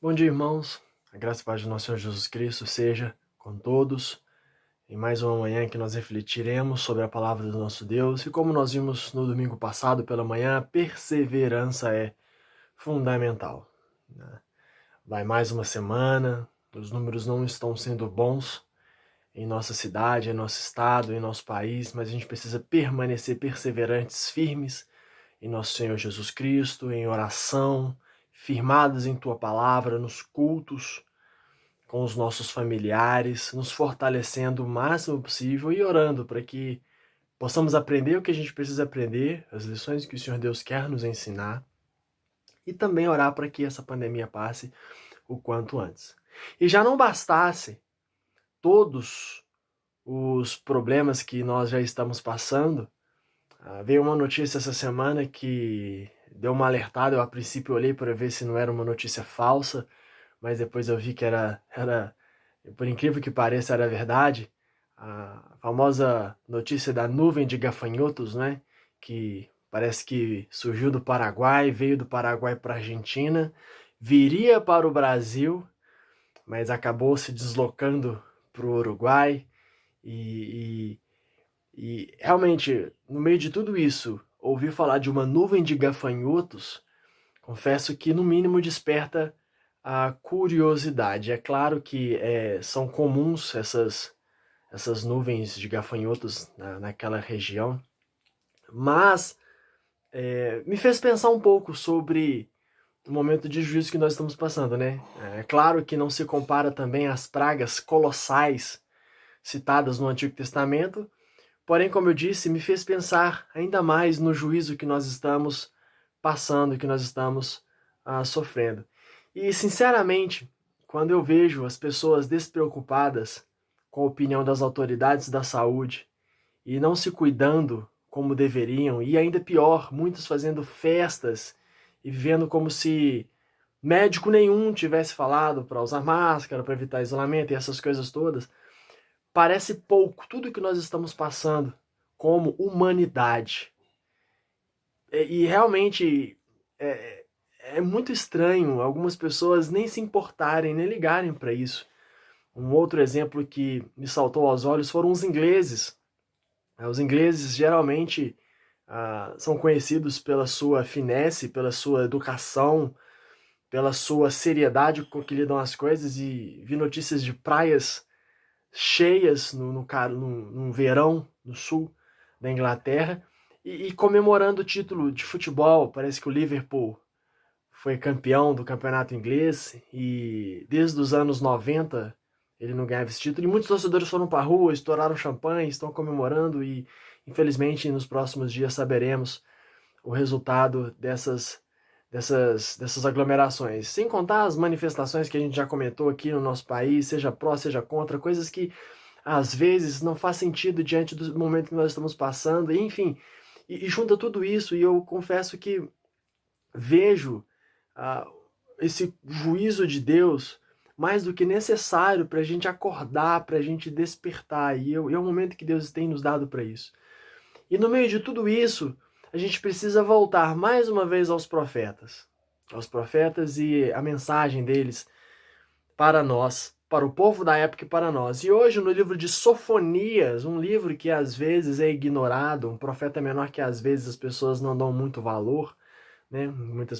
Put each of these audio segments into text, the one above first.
Bom dia, irmãos. A graça e paz do nosso Senhor Jesus Cristo seja com todos. Em mais uma manhã que nós refletiremos sobre a palavra do nosso Deus. E como nós vimos no domingo passado pela manhã, a perseverança é fundamental, né? Vai mais uma semana, os números não estão sendo bons em nossa cidade, em nosso estado, em nosso país, mas a gente precisa permanecer perseverantes, firmes em nosso Senhor Jesus Cristo, em oração, firmados em Tua Palavra, nos cultos, com os nossos familiares, nos fortalecendo o máximo possível e orando para que possamos aprender o que a gente precisa aprender, as lições que o Senhor Deus quer nos ensinar, e também orar para que essa pandemia passe o quanto antes. E já não bastasse todos os problemas que nós já estamos passando, veio uma notícia essa semana que deu uma alertada. Eu a princípio olhei para ver se não era uma notícia falsa, mas depois eu vi que era, por incrível que pareça, era verdade. A famosa notícia da nuvem de gafanhotos, né? Que parece que surgiu do Paraguai, veio do Paraguai para a Argentina, viria para o Brasil, mas acabou se deslocando para o Uruguai e realmente, no meio de tudo isso, ouvir falar de uma nuvem de gafanhotos, confesso que no mínimo desperta a curiosidade. É claro que são comuns essas nuvens de gafanhotos naquela região, mas me fez pensar um pouco sobre o momento de juízo que nós estamos passando, né? É claro que não se compara também às pragas colossais citadas no Antigo Testamento, porém, como eu disse, me fez pensar ainda mais no juízo que nós estamos passando, que nós estamos sofrendo. E, sinceramente, quando eu vejo as pessoas despreocupadas com a opinião das autoridades da saúde e não se cuidando como deveriam, e ainda pior, muitos fazendo festas e vivendo como se médico nenhum tivesse falado para usar máscara, para evitar isolamento e essas coisas todas, parece pouco tudo que nós estamos passando como humanidade. E realmente é muito estranho algumas pessoas nem se importarem, nem ligarem para isso. Um outro exemplo que me saltou aos olhos foram os ingleses. Os ingleses geralmente são conhecidos pela sua finesse, pela sua educação, pela sua seriedade com que lidam as coisas, e vi notícias de praias cheias no verão no sul da Inglaterra e comemorando o título de futebol. Parece que o Liverpool foi campeão do campeonato inglês e desde os anos 90 ele não ganhava esse título. E muitos torcedores foram para a rua, estouraram champanhe, estão comemorando e infelizmente nos próximos dias saberemos o resultado dessas aglomerações. Sem contar as manifestações que a gente já comentou aqui no nosso país, seja pró, seja contra, coisas que às vezes não faz sentido diante do momento que nós estamos passando, enfim, e junta tudo isso, e eu confesso que vejo esse juízo de Deus mais do que necessário para a gente acordar, para a gente despertar, e é o momento que Deus tem nos dado para isso. E no meio de tudo isso, a gente precisa voltar mais uma vez aos profetas e a mensagem deles para nós, para o povo da época e para nós. E hoje, no livro de Sofonias, um livro que às vezes é ignorado, um profeta menor que às vezes as pessoas não dão muito valor, né? Muitas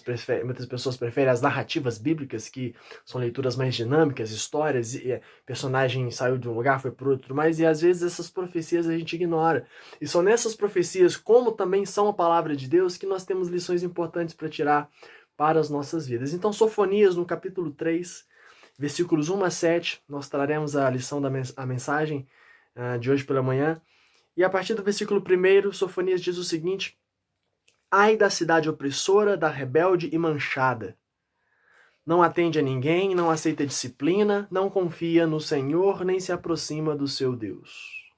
pessoas preferem as narrativas bíblicas, que são leituras mais dinâmicas, histórias, e personagem saiu de um lugar, foi para outro, mas e às vezes essas profecias a gente ignora. E são nessas profecias, como também são a palavra de Deus, que nós temos lições importantes para tirar para as nossas vidas. Então, Sofonias, no capítulo 3, versículos 1 a 7, nós traremos a lição a mensagem de hoje pela manhã. E a partir do versículo 1, Sofonias diz o seguinte: Ai da cidade opressora, da rebelde e manchada. Não atende a ninguém, não aceita disciplina, não confia no Senhor, nem se aproxima do seu Deus.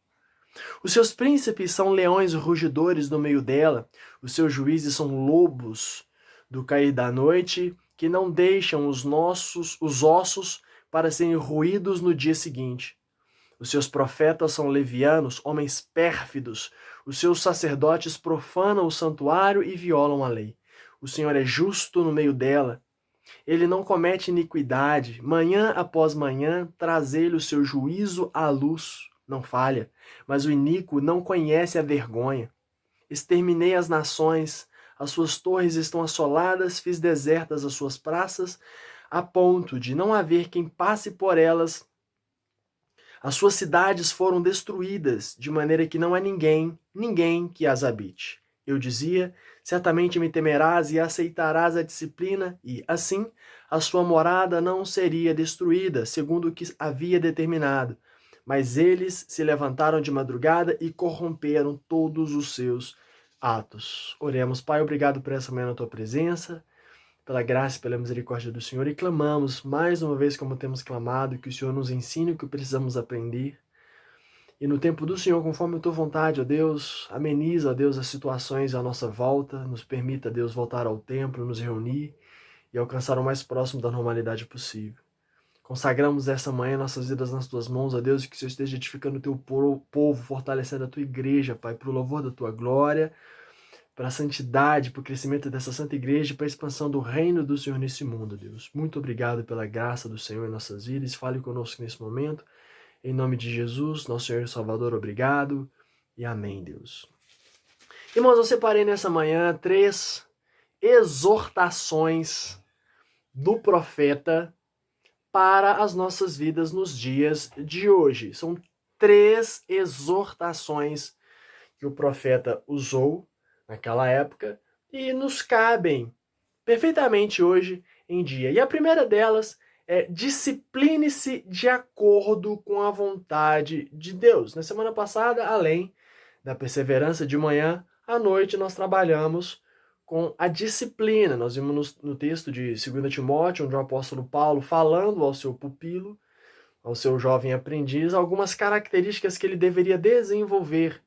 Os seus príncipes são leões rugidores no meio dela, os seus juízes são lobos do cair da noite, que não deixam os ossos para serem roídos no dia seguinte. Os seus profetas são levianos, homens pérfidos. Os seus sacerdotes profanam o santuário e violam a lei. O Senhor é justo no meio dela. Ele não comete iniquidade. Manhã após manhã, traz ele o seu juízo à luz. Não falha. Mas o iníquo não conhece a vergonha. Exterminei as nações. As suas torres estão assoladas. Fiz desertas as suas praças, a ponto de não haver quem passe por elas. As suas cidades foram destruídas, de maneira que não há ninguém que as habite. Eu dizia, certamente me temerás e aceitarás a disciplina, e, assim, a sua morada não seria destruída, segundo o que havia determinado. Mas eles se levantaram de madrugada e corromperam todos os seus atos. Oremos, Pai, obrigado por essa manhã na tua presença, pela graça e pela misericórdia do Senhor, e clamamos mais uma vez como temos clamado, que o Senhor nos ensine o que precisamos aprender. E no tempo do Senhor, conforme a tua vontade, ó Deus, ameniza, ó Deus, as situações à nossa volta, nos permita, Deus, voltar ao templo, nos reunir e alcançar o mais próximo da normalidade possível. Consagramos essa manhã nossas vidas nas tuas mãos, ó Deus, e que o Senhor esteja edificando o teu povo, fortalecendo a tua igreja, Pai, para o louvor da tua glória, para a santidade, para o crescimento dessa santa igreja, para a expansão do reino do Senhor nesse mundo, Deus. Muito obrigado pela graça do Senhor em nossas vidas. Fale conosco nesse momento. Em nome de Jesus, nosso Senhor e Salvador, obrigado e amém, Deus. Irmãos, eu separei nessa manhã 3 exortações do profeta para as nossas vidas nos dias de hoje. São 3 exortações que o profeta usou naquela época e nos cabem perfeitamente hoje em dia. E a primeira delas é: discipline-se de acordo com a vontade de Deus. Na semana passada, além da perseverança de manhã, à noite nós trabalhamos com a disciplina. Nós vimos no texto de 2 Timóteo, onde o apóstolo Paulo, falando ao seu pupilo, ao seu jovem aprendiz, algumas características que ele deveria desenvolver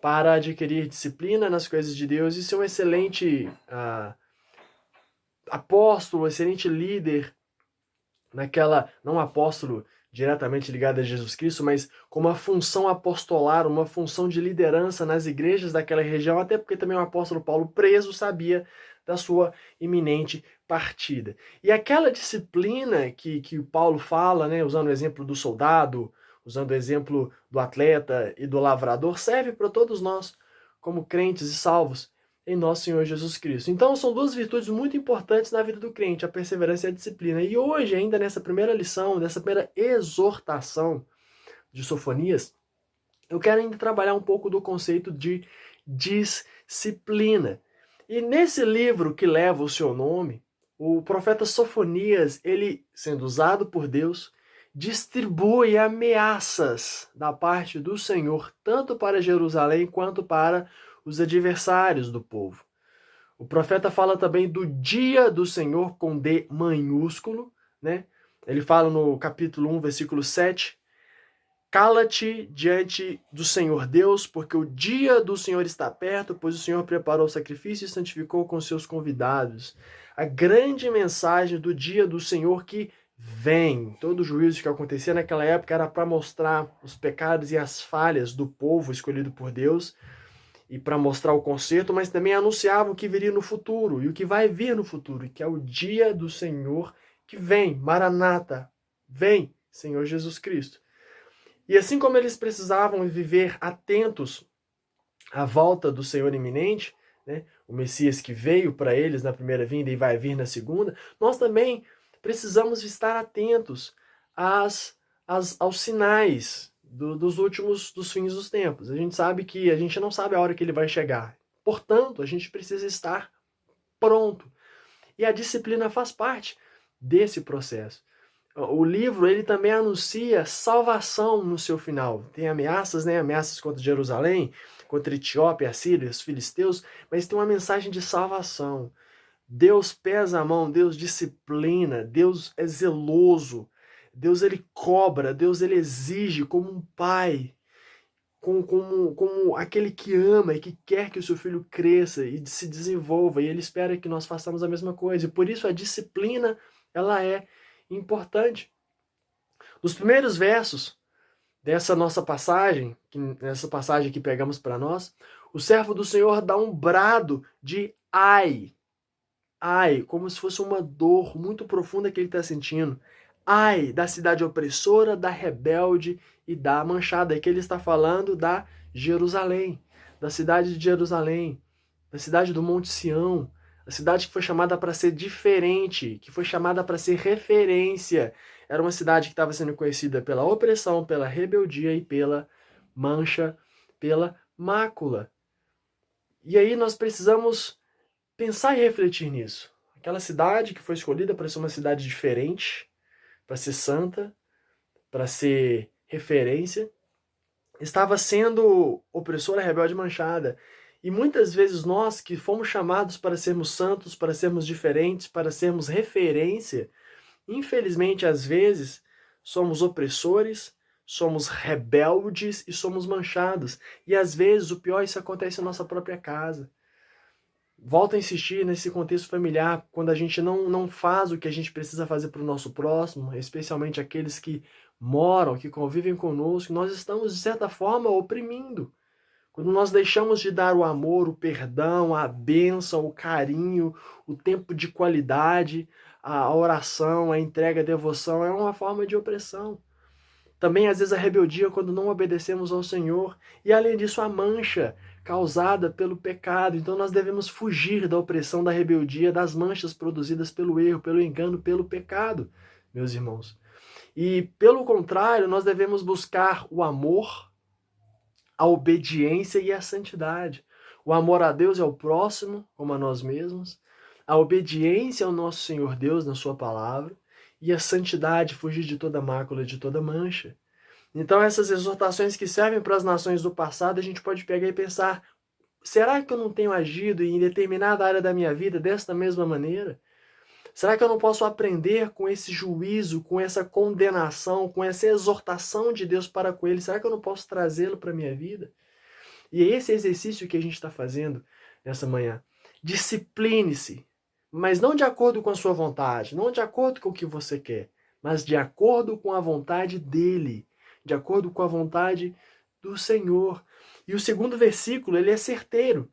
para adquirir disciplina nas coisas de Deus e ser um excelente apóstolo, um excelente líder naquela, não apóstolo diretamente ligado a Jesus Cristo, mas com uma função apostolar, uma função de liderança nas igrejas daquela região, até porque também o apóstolo Paulo, preso, sabia da sua iminente partida. E aquela disciplina que o Paulo fala, né, usando o exemplo do soldado, usando o exemplo do atleta e do lavrador, serve para todos nós, como crentes e salvos em nosso Senhor Jesus Cristo. Então são 2 virtudes muito importantes na vida do crente, a perseverança e a disciplina. E hoje, ainda nessa primeira lição, nessa primeira exortação de Sofonias, eu quero ainda trabalhar um pouco do conceito de disciplina. E nesse livro que leva o seu nome, o profeta Sofonias, ele, sendo usado por Deus, distribui ameaças da parte do Senhor, tanto para Jerusalém quanto para os adversários do povo. O profeta fala também do dia do Senhor com D maiúsculo, né? Ele fala no capítulo 1, versículo 7, cala-te diante do Senhor Deus, porque o dia do Senhor está perto, pois o Senhor preparou o sacrifício e santificou com seus convidados. A grande mensagem do dia do Senhor que vem. Todo o juízo que acontecia naquela época era para mostrar os pecados e as falhas do povo escolhido por Deus e para mostrar o conserto, mas também anunciava o que viria no futuro e o que vai vir no futuro, que é o dia do Senhor que vem. Maranata, vem, Senhor Jesus Cristo. E assim como eles precisavam viver atentos à volta do Senhor iminente, né, o Messias que veio para eles na primeira vinda e vai vir na segunda, nós também precisamos estar atentos aos sinais dos fins dos tempos. A gente sabe que a gente não sabe a hora que ele vai chegar. Portanto, a gente precisa estar pronto. E a disciplina faz parte desse processo. O livro, ele também anuncia salvação no seu final. Tem ameaças, né? Ameaças contra Jerusalém, contra a Etiópia, a Síria, os filisteus, mas tem uma mensagem de salvação. Deus pesa a mão, Deus disciplina, Deus é zeloso, Deus ele cobra, Deus ele exige como um pai, como aquele que ama e que quer que o seu filho cresça e se desenvolva, e ele espera que nós façamos a mesma coisa. E por isso a disciplina, ela é importante. Nos primeiros versos dessa nossa passagem, nessa passagem que pegamos para nós, o servo do Senhor dá um brado de ai. Ai, como se fosse uma dor muito profunda que ele está sentindo. Ai, da cidade opressora, da rebelde e da manchada. É que ele está falando da Jerusalém, da cidade de Jerusalém, da cidade do Monte Sião, a cidade que foi chamada para ser diferente, que foi chamada para ser referência. Era uma cidade que estava sendo conhecida pela opressão, pela rebeldia e pela mancha, pela mácula. E aí nós precisamos pensar e refletir nisso. Aquela cidade que foi escolhida para ser uma cidade diferente, para ser santa, para ser referência, estava sendo opressora, rebelde e manchada. E muitas vezes nós que fomos chamados para sermos santos, para sermos diferentes, para sermos referência, infelizmente às vezes somos opressores, somos rebeldes e somos manchados. E às vezes o pior, isso acontece na nossa própria casa. Volto a insistir nesse contexto familiar, quando a gente não faz o que a gente precisa fazer para o nosso próximo, especialmente aqueles que moram, que convivem conosco, nós estamos, de certa forma, oprimindo. Quando nós deixamos de dar o amor, o perdão, a bênção, o carinho, o tempo de qualidade, a oração, a entrega, a devoção, é uma forma de opressão. Também, às vezes, a rebeldia quando não obedecemos ao Senhor. E, além disso, a mancha causada pelo pecado. Então, nós devemos fugir da opressão da rebeldia, das manchas produzidas pelo erro, pelo engano, pelo pecado, meus irmãos. E, pelo contrário, nós devemos buscar o amor, a obediência e a santidade. O amor a Deus e ao próximo, como a nós mesmos. A obediência ao nosso Senhor Deus na sua palavra. E a santidade, fugir de toda mácula, de toda mancha. Então, essas exortações que servem para as nações do passado, a gente pode pegar e pensar: será que eu não tenho agido em determinada área da minha vida desta mesma maneira? Será que eu não posso aprender com esse juízo, com essa condenação, com essa exortação de Deus para com ele? Será que eu não posso trazê-lo para a minha vida? E é esse exercício que a gente está fazendo nessa manhã. Discipline-se, mas não de acordo com a sua vontade, não de acordo com o que você quer, mas de acordo com a vontade dele, de acordo com a vontade do Senhor. E o segundo versículo, ele é certeiro,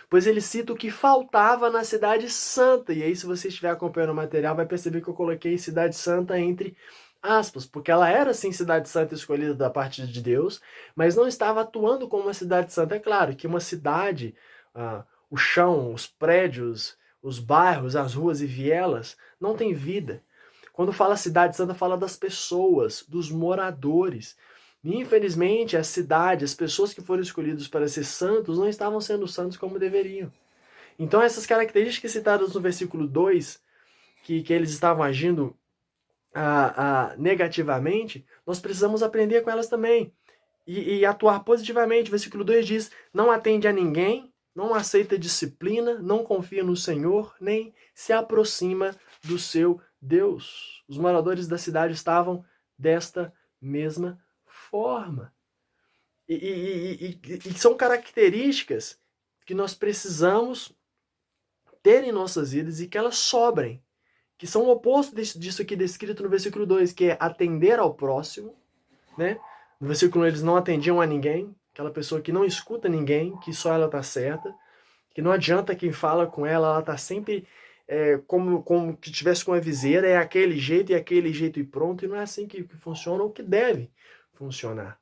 pois ele cita o que faltava na cidade santa. E aí, se você estiver acompanhando o material, vai perceber que eu coloquei cidade santa entre aspas, porque ela era sim cidade santa escolhida da parte de Deus, mas não estava atuando como uma cidade santa. É claro que uma cidade, o chão, os prédios, os bairros, as ruas e vielas, não tem vida. Quando fala cidade santa, fala das pessoas, dos moradores. E, infelizmente, a cidade, as pessoas que foram escolhidas para ser santos, não estavam sendo santos como deveriam. Então, essas características citadas no versículo 2, que eles estavam agindo negativamente, nós precisamos aprender com elas também. E atuar positivamente. O versículo 2 diz: não atende a ninguém, não aceita disciplina, não confia no Senhor, nem se aproxima do seu Deus. Os moradores da cidade estavam desta mesma forma. E são características que nós precisamos ter em nossas vidas e que elas sobrem, que são o oposto disso aqui descrito no versículo 2, que é atender ao próximo, né? No versículo 1 eles não atendiam a ninguém, aquela pessoa que não escuta ninguém, que só ela está certa, que não adianta quem fala com ela, ela está sempre como que tivesse com a viseira, é aquele jeito e pronto, e não é assim que funciona ou que deve funcionar,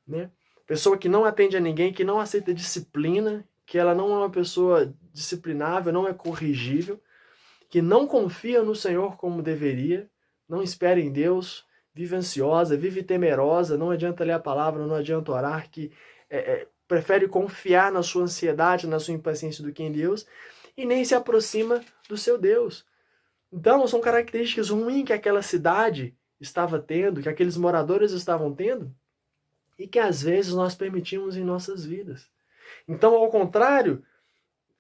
né? Pessoa que não atende a ninguém, que não aceita disciplina, que ela não é uma pessoa disciplinável, não é corrigível, que não confia no Senhor como deveria, não espera em Deus, vive ansiosa, vive temerosa, não adianta ler a palavra, não adianta orar, que prefere confiar na sua ansiedade, na sua impaciência do que em Deus, e nem se aproxima do seu Deus. Então, são características ruins que aquela cidade estava tendo, que aqueles moradores estavam tendo, e que às vezes nós permitimos em nossas vidas. Então, ao contrário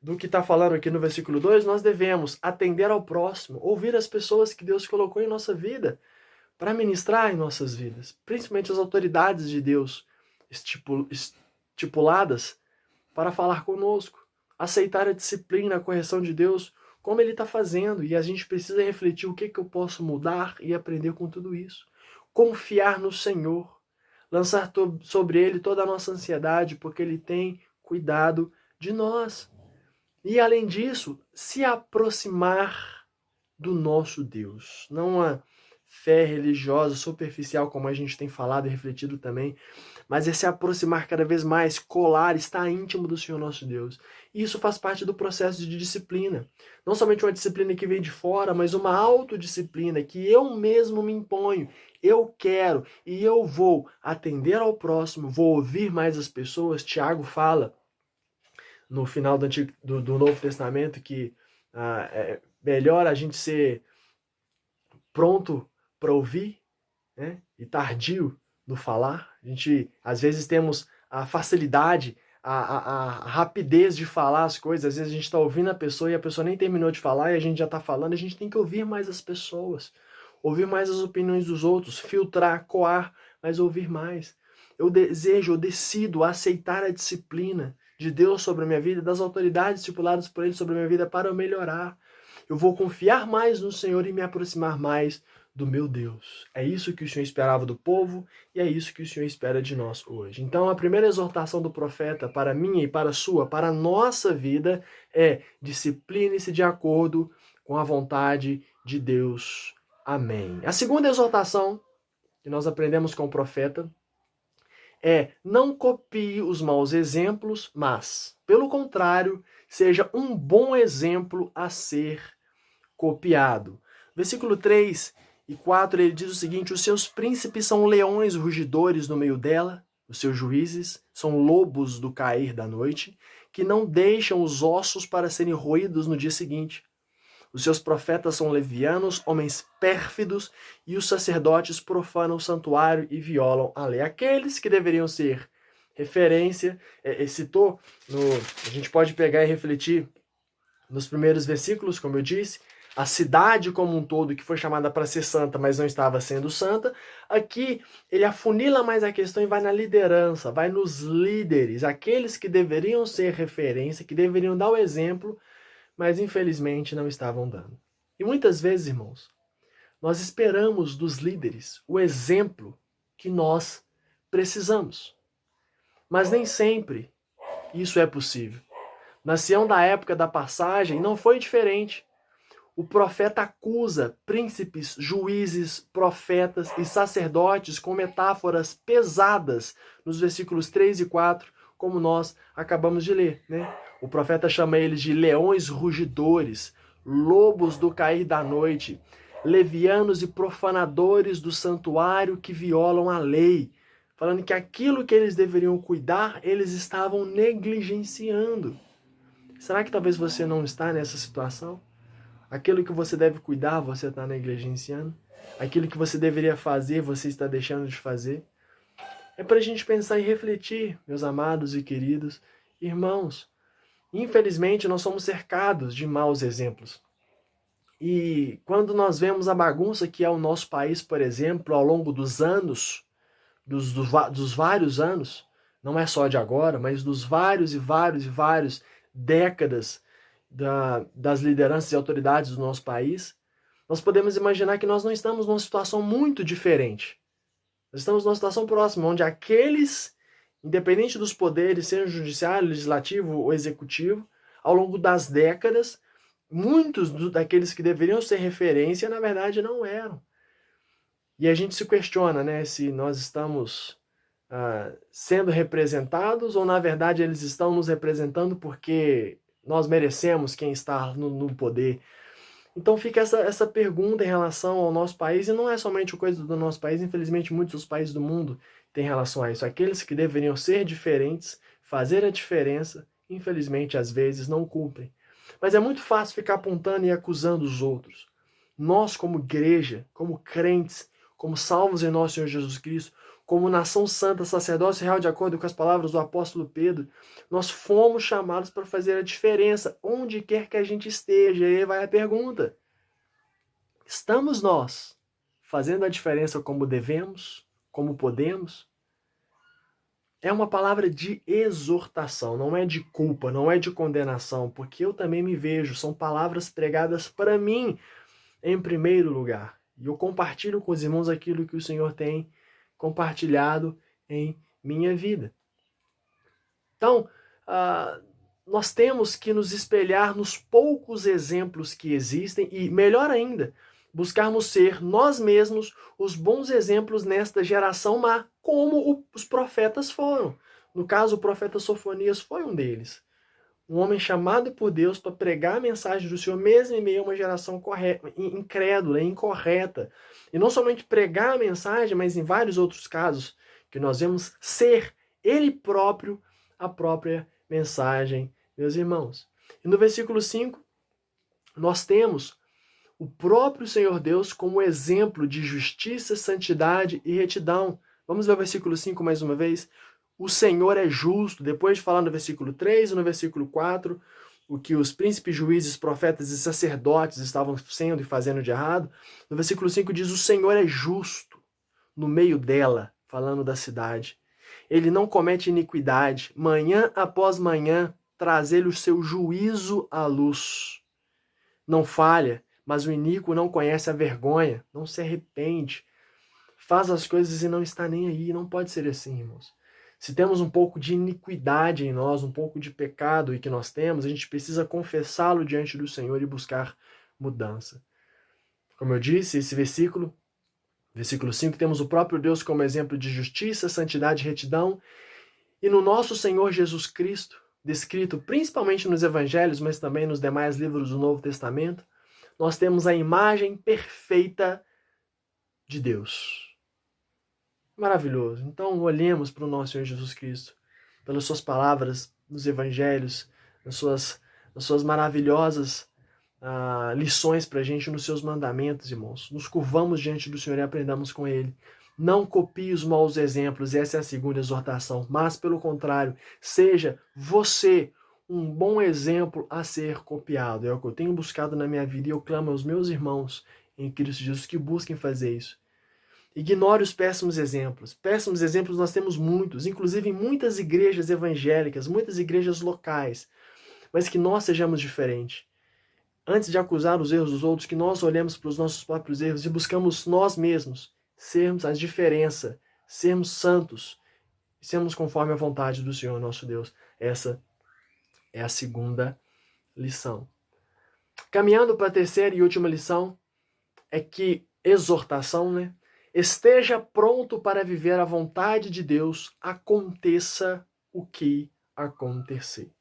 do que está falando aqui no versículo 2, nós devemos atender ao próximo, ouvir as pessoas que Deus colocou em nossa vida para ministrar em nossas vidas, principalmente as autoridades de Deus estipuladas para falar conosco, aceitar a disciplina, a correção de Deus, como Ele está fazendo, e a gente precisa refletir o que eu posso mudar e aprender com tudo isso. Confiar no Senhor, lançar sobre Ele toda a nossa ansiedade, porque Ele tem cuidado de nós. E, além disso, se aproximar do nosso Deus. Não a fé religiosa superficial, como a gente tem falado e refletido também, mas é se aproximar cada vez mais, colar, estar íntimo do Senhor nosso Deus. E isso faz parte do processo de disciplina. Não somente uma disciplina que vem de fora, mas uma autodisciplina que eu mesmo me imponho. Eu quero e eu vou atender ao próximo, vou ouvir mais as pessoas. Tiago fala no final do Novo Testamento que é melhor a gente ser pronto para ouvir, né, e tardio no falar. A gente, às vezes, temos a facilidade, a rapidez de falar as coisas. Às vezes a gente está ouvindo a pessoa e a pessoa nem terminou de falar e a gente já está falando. A gente tem que ouvir mais as pessoas, ouvir mais as opiniões dos outros, filtrar, coar, mas ouvir mais. Eu decido aceitar a disciplina de Deus sobre a minha vida, das autoridades estipuladas por Ele sobre a minha vida para eu melhorar. Eu vou confiar mais no Senhor e me aproximar mais do meu Deus. É isso que o Senhor esperava do povo e é isso que o Senhor espera de nós hoje. Então, a primeira exortação do profeta para minha e para a sua, para a nossa vida, é: discipline-se de acordo com a vontade de Deus. Amém. A segunda exortação que nós aprendemos com o profeta é: não copie os maus exemplos, mas, pelo contrário, seja um bom exemplo a ser copiado. Versículo 3 e 4, ele diz o seguinte: os seus príncipes são leões rugidores no meio dela, os seus juízes são lobos do cair da noite, que não deixam os ossos para serem roídos no dia seguinte. Os seus profetas são levianos, homens pérfidos, e os sacerdotes profanam o santuário e violam a lei. Aqueles que deveriam ser referência, citou, a gente pode pegar e refletir nos primeiros versículos, como eu disse, a cidade como um todo que foi chamada para ser santa, mas não estava sendo santa. Aqui ele afunila mais a questão e vai na liderança, vai nos líderes, aqueles que deveriam ser referência, que deveriam dar o exemplo, mas infelizmente não estavam dando. E muitas vezes, irmãos, nós esperamos dos líderes o exemplo que nós precisamos. Mas nem sempre isso é possível. Na Sião da época da passagem não foi diferente. O profeta acusa príncipes, juízes, profetas e sacerdotes com metáforas pesadas nos versículos 3 e 4, como nós acabamos de ler, né? O profeta chama eles de leões rugidores, lobos do cair da noite, levianos e profanadores do santuário que violam a lei, falando que aquilo que eles deveriam cuidar, eles estavam negligenciando. Será que talvez você não está nessa situação? Aquilo que você deve cuidar, você está negligenciando. Aquilo que você deveria fazer, você está deixando de fazer. É para a gente pensar e refletir, meus amados e queridos irmãos. Infelizmente, nós somos cercados de maus exemplos. E quando nós vemos a bagunça que é o nosso país, por exemplo, ao longo dos anos, dos vários anos, não é só de agora, mas dos vários décadas das lideranças e autoridades do nosso país, nós podemos imaginar que nós não estamos numa situação muito diferente. Nós estamos numa situação próxima, onde aqueles, independente dos poderes, seja o judiciário, legislativo ou executivo, ao longo das décadas, muitos daqueles que deveriam ser referência, na verdade, não eram. E a gente se questiona, né, se nós estamos sendo representados ou, na verdade, eles estão nos representando porque nós merecemos quem está no poder. Então fica essa pergunta em relação ao nosso país, e não é somente coisa do nosso país, infelizmente muitos dos países do mundo têm relação a isso. Aqueles que deveriam ser diferentes, fazer a diferença, infelizmente às vezes não cumprem. Mas é muito fácil ficar apontando e acusando os outros. Nós, como igreja, como crentes, como salvos em nosso Senhor Jesus Cristo, como nação santa, sacerdócio real, de acordo com as palavras do apóstolo Pedro, nós fomos chamados para fazer a diferença onde quer que a gente esteja. E aí vai a pergunta: estamos nós fazendo a diferença como devemos, como podemos? É uma palavra de exortação, não é de culpa, não é de condenação, porque eu também me vejo, são palavras pregadas para mim em primeiro lugar. E eu compartilho com os irmãos aquilo que o Senhor tem compartilhado em minha vida. Então, nós temos que nos espelhar nos poucos exemplos que existem e, melhor ainda, buscarmos ser nós mesmos os bons exemplos nesta geração má, como os profetas foram. No caso, o profeta Sofonias foi um deles. Um homem chamado por Deus para pregar a mensagem do Senhor, mesmo em meio a uma geração incrédula, incorreta. E não somente pregar a mensagem, mas em vários outros casos, que nós vemos ser ele próprio a própria mensagem, meus irmãos. E no versículo 5, nós temos o próprio Senhor Deus como exemplo de justiça, santidade e retidão. Vamos ver o versículo 5 mais uma vez. O Senhor é justo. Depois de falar no versículo 3 e no versículo 4, o que os príncipes, juízes, profetas e sacerdotes estavam sendo e fazendo de errado, no versículo 5 diz: o Senhor é justo no meio dela, falando da cidade. Ele não comete iniquidade. Manhã após manhã, traz ele o seu juízo à luz. Não falha, mas o iníquo não conhece a vergonha, não se arrepende, faz as coisas e não está nem aí. Não pode ser assim, irmãos. Se temos um pouco de iniquidade em nós, um pouco de pecado e que nós temos, a gente precisa confessá-lo diante do Senhor e buscar mudança. Como eu disse, esse versículo 5, temos o próprio Deus como exemplo de justiça, santidade e retidão. E no nosso Senhor Jesus Cristo, descrito principalmente nos evangelhos, mas também nos demais livros do Novo Testamento, nós temos a imagem perfeita de Deus. Maravilhoso. Então, olhemos para o nosso Senhor Jesus Cristo, pelas suas palavras nos evangelhos, nas suas maravilhosas lições para a gente, nos seus mandamentos, irmãos. Nos curvamos diante do Senhor e aprendamos com Ele. Não copie os maus exemplos, essa é a segunda exortação, mas, pelo contrário, seja você um bom exemplo a ser copiado. É o que eu tenho buscado na minha vida e eu clamo aos meus irmãos em Cristo Jesus que busquem fazer isso. Ignore os péssimos exemplos. Péssimos exemplos nós temos muitos, inclusive em muitas igrejas evangélicas, muitas igrejas locais, mas que nós sejamos diferentes. Antes de acusar os erros dos outros, que nós olhemos para os nossos próprios erros e buscamos nós mesmos sermos a diferença, sermos santos, sermos conforme a vontade do Senhor nosso Deus. Essa é a segunda lição. Caminhando para a terceira e última lição, é que exortação, né? Esteja pronto para viver a vontade de Deus, aconteça o que acontecer.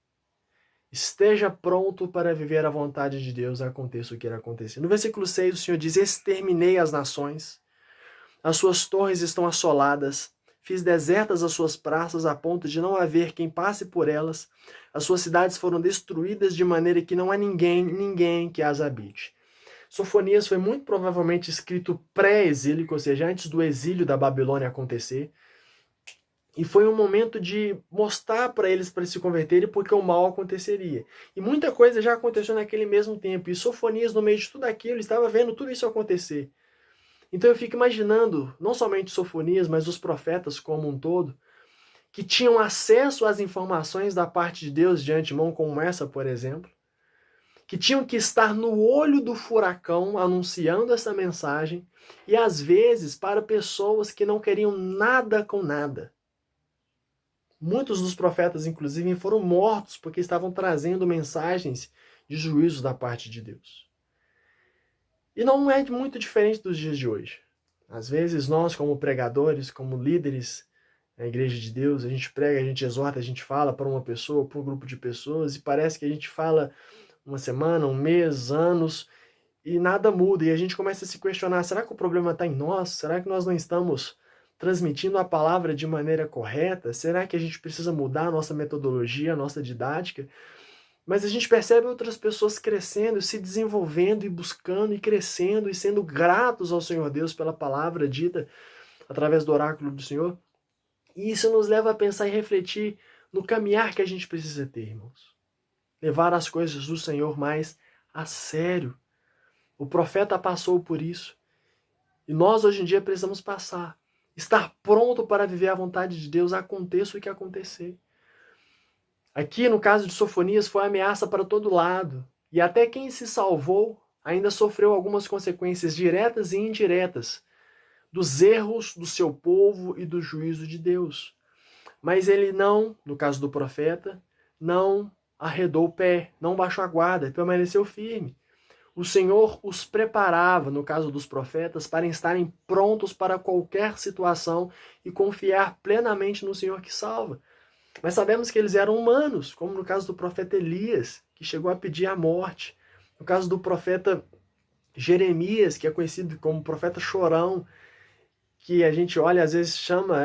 Esteja pronto para viver a vontade de Deus, aconteça o que irá acontecer. No versículo 6, o Senhor diz: exterminei as nações, as suas torres estão assoladas, fiz desertas as suas praças a ponto de não haver quem passe por elas, as suas cidades foram destruídas de maneira que não há ninguém que as habite. Sofonias foi muito provavelmente escrito pré-exílico, ou seja, antes do exílio da Babilônia acontecer. E foi um momento de mostrar para eles se converterem porque o mal aconteceria. E muita coisa já aconteceu naquele mesmo tempo. E Sofonias, no meio de tudo aquilo, estava vendo tudo isso acontecer. Então eu fico imaginando, não somente Sofonias, mas os profetas como um todo, que tinham acesso às informações da parte de Deus de antemão, como essa, por exemplo, que tinham que estar no olho do furacão anunciando essa mensagem, e às vezes para pessoas que não queriam nada com nada. Muitos dos profetas, inclusive, foram mortos porque estavam trazendo mensagens de juízo da parte de Deus. E não é muito diferente dos dias de hoje. Às vezes nós, como pregadores, como líderes na Igreja de Deus, a gente prega, a gente exorta, a gente fala para uma pessoa, para um grupo de pessoas, e parece que a gente fala uma semana, um mês, anos, e nada muda. E a gente começa a se questionar, será que o problema está em nós? Será que nós não estamos transmitindo a palavra de maneira correta? Será que a gente precisa mudar a nossa metodologia, a nossa didática? Mas a gente percebe outras pessoas crescendo, se desenvolvendo e buscando e crescendo e sendo gratos ao Senhor Deus pela palavra dita através do oráculo do Senhor. E isso nos leva a pensar e refletir no caminhar que a gente precisa ter, irmãos. Levar as coisas do Senhor mais a sério. O profeta passou por isso. E nós hoje em dia precisamos passar. Estar pronto para viver a vontade de Deus, aconteça o que acontecer. Aqui, no caso de Sofonias, foi ameaça para todo lado. E até quem se salvou ainda sofreu algumas consequências diretas e indiretas dos erros do seu povo e do juízo de Deus. Mas ele não, no caso do profeta, não arredou o pé, não baixou a guarda, permaneceu firme. O Senhor os preparava, no caso dos profetas, para estarem prontos para qualquer situação e confiar plenamente no Senhor que salva. Mas sabemos que eles eram humanos, como no caso do profeta Elias, que chegou a pedir a morte. No caso do profeta Jeremias, que é conhecido como profeta chorão, que a gente olha, às vezes chama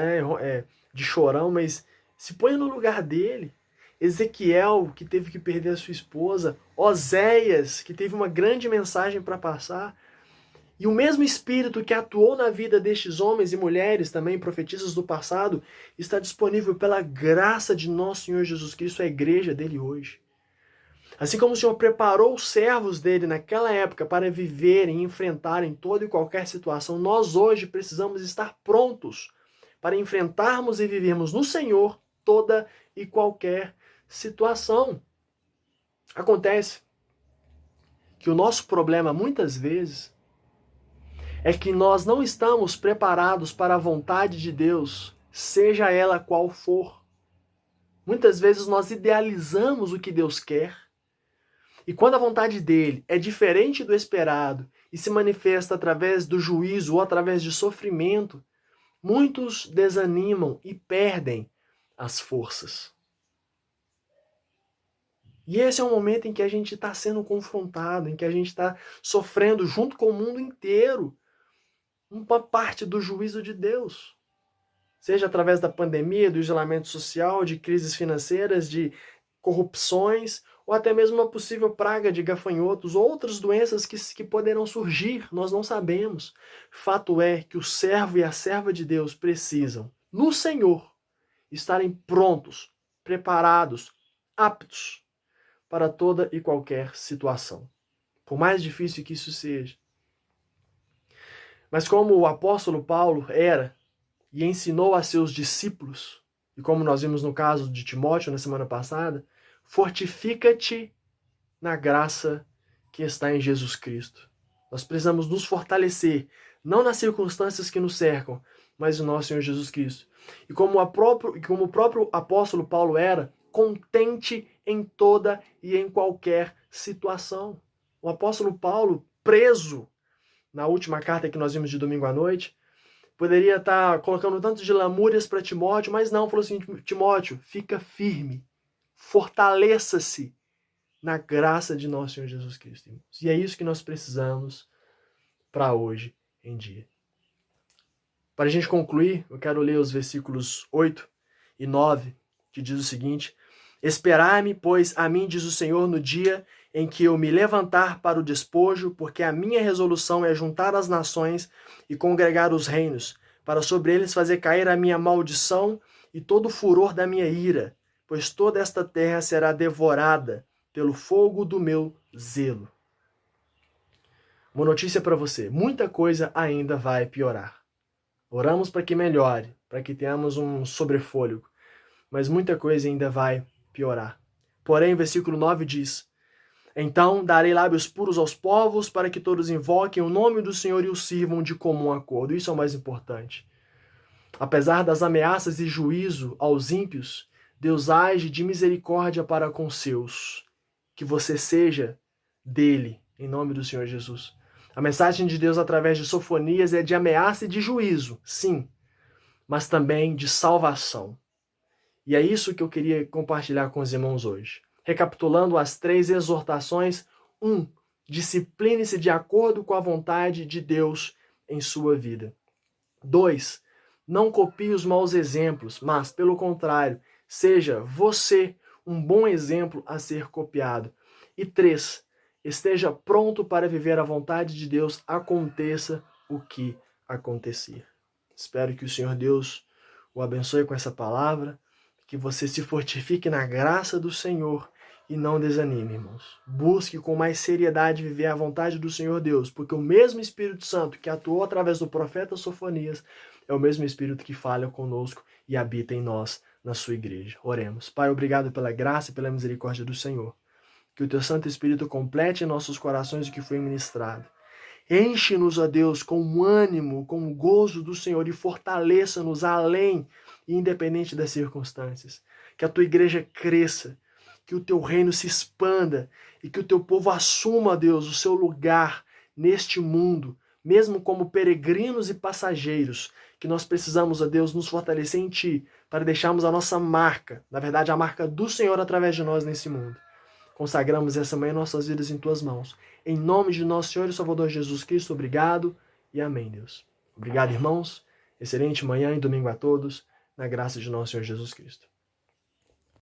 de chorão, mas se põe no lugar dele. Ezequiel, que teve que perder a sua esposa. Oséias, que teve uma grande mensagem para passar. E o mesmo Espírito que atuou na vida destes homens e mulheres, também profetistas do passado, está disponível pela graça de nosso Senhor Jesus Cristo à igreja dele hoje. Assim como o Senhor preparou os servos dele naquela época para viverem e enfrentarem toda e qualquer situação, nós hoje precisamos estar prontos para enfrentarmos e vivermos no Senhor toda e qualquer situação. Acontece que o nosso problema, muitas vezes, é que nós não estamos preparados para a vontade de Deus, seja ela qual for. Muitas vezes nós idealizamos o que Deus quer, e quando a vontade dele é diferente do esperado e se manifesta através do juízo ou através de sofrimento, muitos desanimam e perdem as forças. E esse é um momento em que a gente está sendo confrontado, em que a gente está sofrendo junto com o mundo inteiro uma parte do juízo de Deus. Seja através da pandemia, do isolamento social, de crises financeiras, de corrupções, ou até mesmo uma possível praga de gafanhotos, outras doenças que poderão surgir, nós não sabemos. Fato é que o servo e a serva de Deus precisam, no Senhor, estarem prontos, preparados, aptos para toda e qualquer situação. Por mais difícil que isso seja. Mas como o apóstolo Paulo era e ensinou a seus discípulos, e como nós vimos no caso de Timóteo na semana passada, fortifica-te na graça que está em Jesus Cristo. Nós precisamos nos fortalecer, não nas circunstâncias que nos cercam, mas no nosso Senhor Jesus Cristo. E como o próprio apóstolo Paulo era, contente em toda e em qualquer situação. O apóstolo Paulo, preso na última carta que nós vimos de domingo à noite, poderia estar colocando tanto de lamúrias para Timóteo, mas não, falou assim: Timóteo, fica firme, fortaleça-se na graça de nosso Senhor Jesus Cristo, irmãos. E é isso que nós precisamos para hoje em dia. Para a gente concluir, eu quero ler os versículos 8 e 9, que diz o seguinte: Esperai-me, pois, a mim, diz o Senhor, no dia em que eu me levantar para o despojo, porque a minha resolução é juntar as nações e congregar os reinos, para sobre eles fazer cair a minha maldição e todo o furor da minha ira, pois toda esta terra será devorada pelo fogo do meu zelo. Uma notícia para você: muita coisa ainda vai piorar. Oramos para que melhore, para que tenhamos um sobrefôlego, mas muita coisa ainda vai piorar. Porém, o versículo 9 diz: Então darei lábios puros aos povos, para que todos invoquem o nome do Senhor e o sirvam de comum acordo. Isso é o mais importante. Apesar das ameaças e juízo aos ímpios, Deus age de misericórdia para com seus. Que você seja dele, em nome do Senhor Jesus. A mensagem de Deus através de Sofonias é de ameaça e de juízo, sim, mas também de salvação. E é isso que eu queria compartilhar com os irmãos hoje. Recapitulando as 3 exortações: 1. Discipline-se de acordo com a vontade de Deus em sua vida. 2. Não copie os maus exemplos, mas, pelo contrário, seja você um bom exemplo a ser copiado. E 3. Esteja pronto para viver a vontade de Deus, aconteça o que acontecer. Espero que o Senhor Deus o abençoe com essa palavra, que você se fortifique na graça do Senhor e não desanime, irmãos. Busque com mais seriedade viver a vontade do Senhor Deus, porque o mesmo Espírito Santo que atuou através do profeta Sofonias é o mesmo Espírito que fala conosco e habita em nós, na sua igreja. Oremos. Pai, obrigado pela graça e pela misericórdia do Senhor. Que o teu Santo Espírito complete em nossos corações o que foi ministrado. Enche-nos, ó Deus, com o ânimo, com o gozo do Senhor e fortaleça-nos além e independente das circunstâncias. Que a tua igreja cresça que o teu reino se expanda e que o teu povo assuma, Deus, o seu lugar neste mundo, mesmo como peregrinos e passageiros, que nós precisamos, ó Deus, nos fortalecer em Ti, para deixarmos a nossa marca, na verdade a marca do Senhor através de nós nesse mundo. Consagramos essa manhã nossas vidas em Tuas mãos. Em nome de nosso Senhor e Salvador Jesus Cristo, obrigado e amém, Deus. Obrigado, irmãos. Excelente manhã e domingo a todos, na graça de nosso Senhor Jesus Cristo.